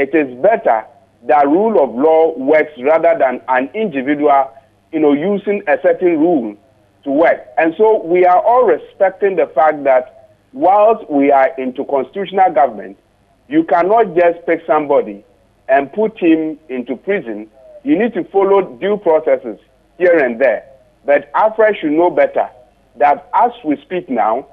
it is better that rule of law works rather than an individual, using a certain rule to work. And so we are all respecting the fact that whilst we are into constitutional government, you cannot just pick somebody and put him into prison. You need to follow due processes here and there. But Alfred should know better that as we speak now,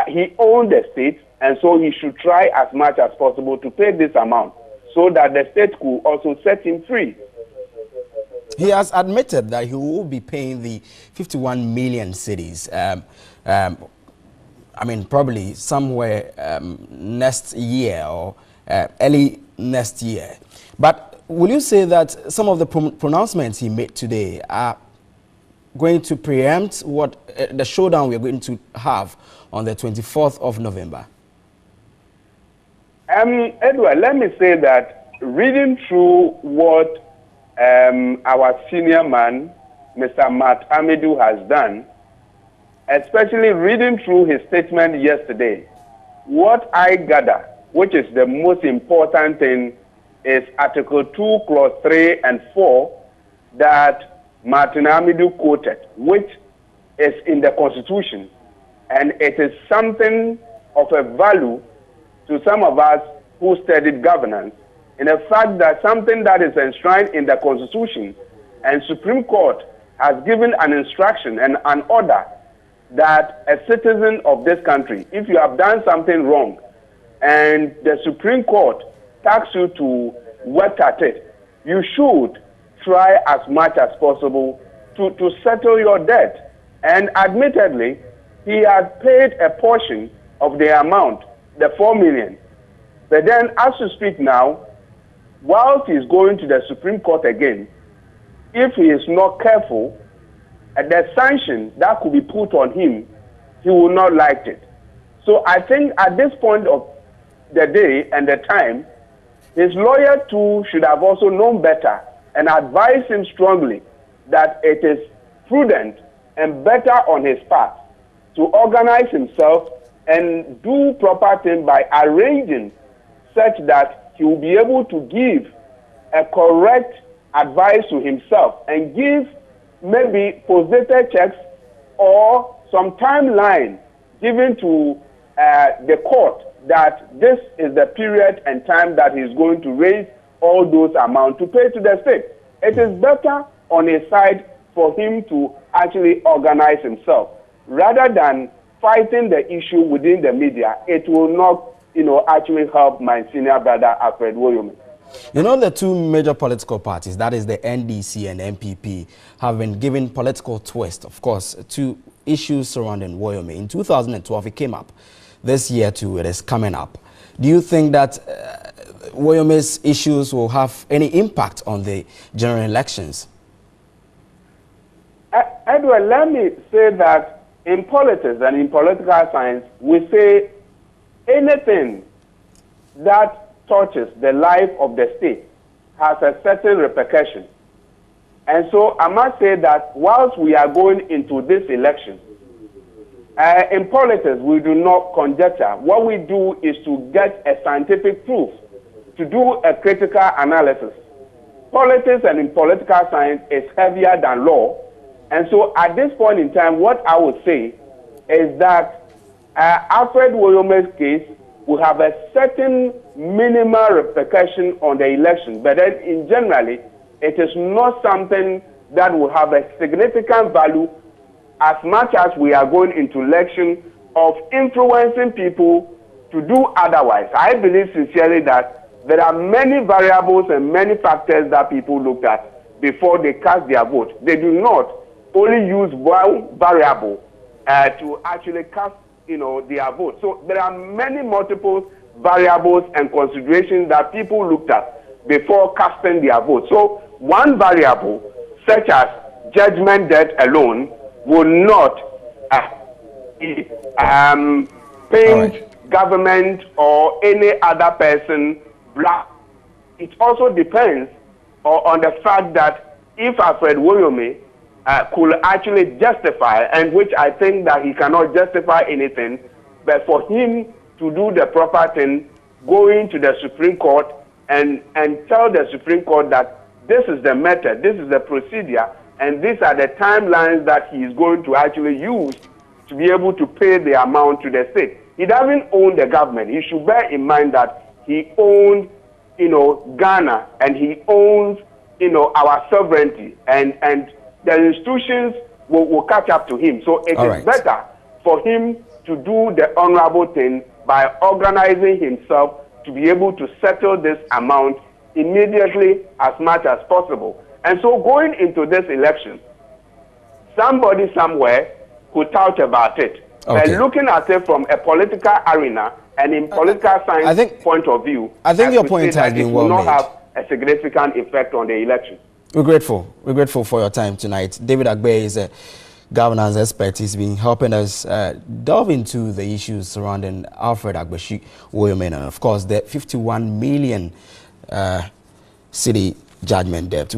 he owned the state, and so he should try as much as possible to pay this amount so that the state could also set him free. He has admitted that he will be paying the 51 million cedis. I mean, probably somewhere next year or early next year. But will you say that some of the pronouncements he made today are going to preempt what the showdown we're going to have on the 24th of November? Edward, let me say that reading through what our senior man, Mr. Amidu, has done, especially reading through his statement yesterday, what I gather, which is the most important thing, is Article 2, Clause 3 and 4 that Martin Amidu quoted, which is in the Constitution, and it is something of a value to some of us who studied governance, in the fact that something that is enshrined in the Constitution and Supreme Court has given an instruction and an order that a citizen of this country, if you have done something wrong and the Supreme Court asks you to work at it, you should try as much as possible to settle your debt. And admittedly, he has paid a portion of the amount, the 4 million. But then, as you speak now, whilst he's going to the Supreme Court again, if he is not careful, the sanction that could be put on him, he will not like it. So I think at this point of the day and the time, his lawyer too should have also known better and advise him strongly that it is prudent and better on his part to organize himself and do proper thing by arranging such that he will be able to give a correct advice to himself and give maybe postdated checks or some timeline given to the court that this is the period and time that he's going to raise all those amounts to pay to the state. It is better on his side for him to actually organize himself rather than fighting the issue within the media. It will not, actually help my senior brother Alfred Woyome. The two major political parties, that is the NDC and NPP, have been given political twist, of course, to issues surrounding Woyome. In 2012, it came up. This year, too, it is coming up. Do you think that Woyome's issues will have any impact on the general elections? Edward, let me say that in politics and in political science, we say anything that touches the life of the state has a certain repercussion. And so I must say that whilst we are going into this election, in politics, we do not conjecture. What we do is to get a scientific proof, to do a critical analysis. Politics and in political science is heavier than law. And so at this point in time, what I would say is that Alfred Woyome's case will have a certain minimal repercussion on the election. But then in generally, it is not something that will have a significant value as much as we are going into election of influencing people to do otherwise. I believe sincerely that there are many variables and many factors that people look at before they cast their vote. They do not only use one variable to actually cast their vote. So there are many multiple variables and considerations that people looked at before casting their vote. So one variable, such as judgment debt alone, will not paint government or any other person black. It also depends on the fact that if Alfred Woyome could actually justify, and which I think that he cannot justify anything, but for him to do the proper thing, going to the Supreme Court and tell the Supreme Court that this is the method, this is the procedure, and these are the timelines that he is going to actually use to be able to pay the amount to the state. He doesn't own the government. He should bear in mind that he owns, Ghana, and he owns, our sovereignty, and the institutions will catch up to him. So it is better for him to do the honorable thing by organizing himself to be able to settle this amount immediately as much as possible. And so going into this election, somebody somewhere could talk about it. And looking at it from a political arena and in political science point of view, I think your point has been well made. It will not have a significant effect on the election. We're grateful. We're grateful for your time tonight. David Agbee is a governance expert. He's been helping us delve into the issues surrounding Alfred Agbee Woyome and, of course, the 51 million city judgment debt.